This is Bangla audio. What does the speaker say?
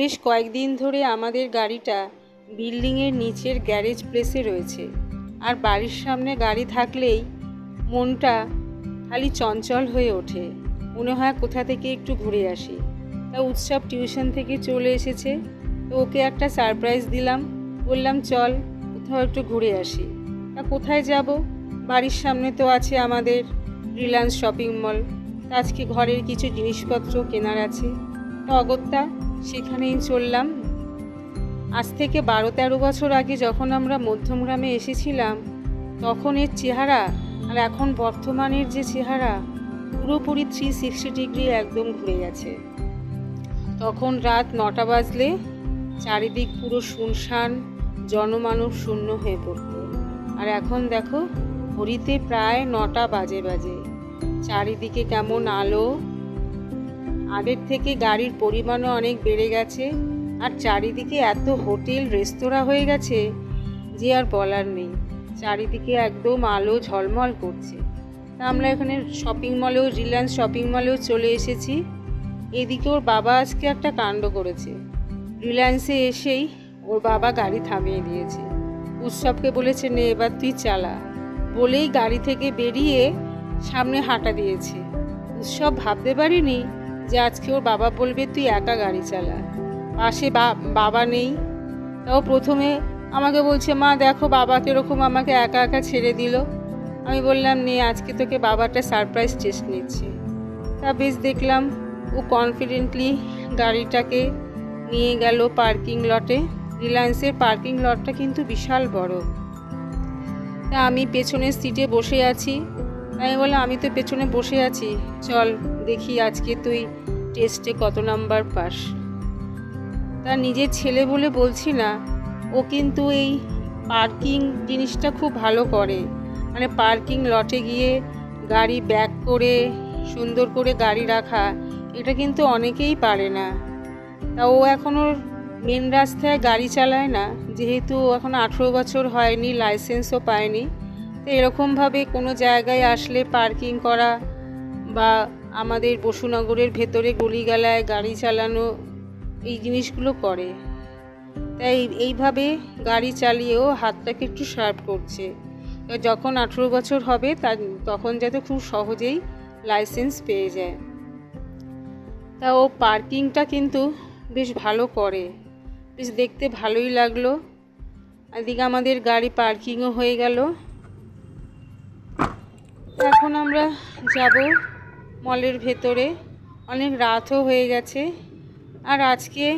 বেশ কয়েকদিন ধরে আমাদের গাড়িটা বিল্ডিংয়ের নিচের গ্যারেজ প্লেসে রয়েছে। আর বাড়ির সামনে গাড়ি থাকলেই মনটা খালি চঞ্চল হয়ে ওঠে, মনে হয় কোথা থেকে একটু ঘুরে আসি। তা উৎসব টিউশন থেকে চলে এসেছে, তো ওকে একটা সারপ্রাইজ দিলাম, বললাম চল কোথাও একটু ঘুরে আসি। তা কোথায় যাব? বাড়ির সামনে তো আছে আমাদের রিলায়েন্স শপিং মল। তা আজকে ঘরের কিছু জিনিসপত্র কেনার আছে, তা অগত্যা সেখানেই চললাম। আজ থেকে 12-13 বছর আগে যখন আমরা মধ্যমগ্রামে এসেছিলাম, তখন এর চেহারা আর এখন বর্তমানের যে চেহারা, পুরোপুরি 360 ডিগ্রি একদম ঘুরে গেছে। তখন রাত 9টা বাজলে চারিদিক পুরো শুনশান, জনমানব শূন্য হয়ে পড়ত। আর এখন দেখো ঘড়িতে প্রায় 9টা বাজে চারিদিকে কেমন আলো। আগের থেকে গাড়ির পরিমাণও অনেক বেড়ে গেছে, আর চারিদিকে এত হোটেল রেস্তোরাঁ হয়ে গেছে যে আর বলার নেই। চারিদিকে একদম আলো ঝলমল করছে। তা আমরা এখানে শপিং মলেও, রিলায়েন্স শপিং মলেও চলে এসেছি। এদিকে ওর বাবা আজকে একটা কাণ্ড করেছে। রিলায়েন্সে এসেই ওর বাবা গাড়ি থামিয়ে দিয়েছে। উৎসবকে বলেছে নে এবার তুই চালা, বলেই গাড়ি থেকে বেরিয়ে সামনে হাঁটা দিয়েছে। উৎসব ভাবতে পারিনি যে আজকে ওর বাবা বলবে তুই একা গাড়ি চালা। পাশে বাবা নেই। তাও প্রথমে আমাকে বলছে মা দেখো বাবা কীরকম আমাকে একা একা ছেড়ে দিল। আমি বললাম নে আজকে তোকে বাবাটা সারপ্রাইজ টেস্ট নিচ্ছে। তা বেশ দেখলাম ও কনফিডেন্টলি গাড়িটাকে নিয়ে গেল পার্কিং লটে। রিলায়েন্সের পার্কিং লটটা কিন্তু বিশাল বড়। তা আমি পেছনের সিটে বসে আছি। আমি বললাম আমি তো পেছনে বসে আছি, চল দেখি আজকে তুই টেস্টে কত নাম্বার পাস। তা নিজের ছেলে বলে বলছি না, ও কিন্তু এই পার্কিং জিনিসটা খুব ভালো করে। মানে পার্কিং লটে গিয়ে গাড়ি ব্যাক করে সুন্দর করে গাড়ি রাখা, এটা কিন্তু অনেকেই পারে না। তা ও এখনও মেন রাস্তায় গাড়ি চালায় না, যেহেতু এখন 18 বছর হয়নি, লাইসেন্সও পায়নি। তো এরকমভাবে কোনো জায়গায় আসলে পার্কিং করা বা আমাদের বসুনগরের ভেতরে গলিগালায় গাড়ি চালানো, এই জিনিসগুলো করে। তাই এইভাবে গাড়ি চালিয়েও হাতটাকে একটু শার্প করছে। যখন 18 বছর হবে তখন যাতে খুব সহজেই লাইসেন্স পেয়ে যায়। তা ও পার্কিংটা কিন্তু বেশ ভালো করে, বেশ দেখতে ভালোই লাগলো। এদিকে আমাদের গাড়ি পার্কিংও হয়ে গেল। এখন আমরা যাব মলের ভেতরে। অনেক রাতও হয়ে গেছে। আর আজকে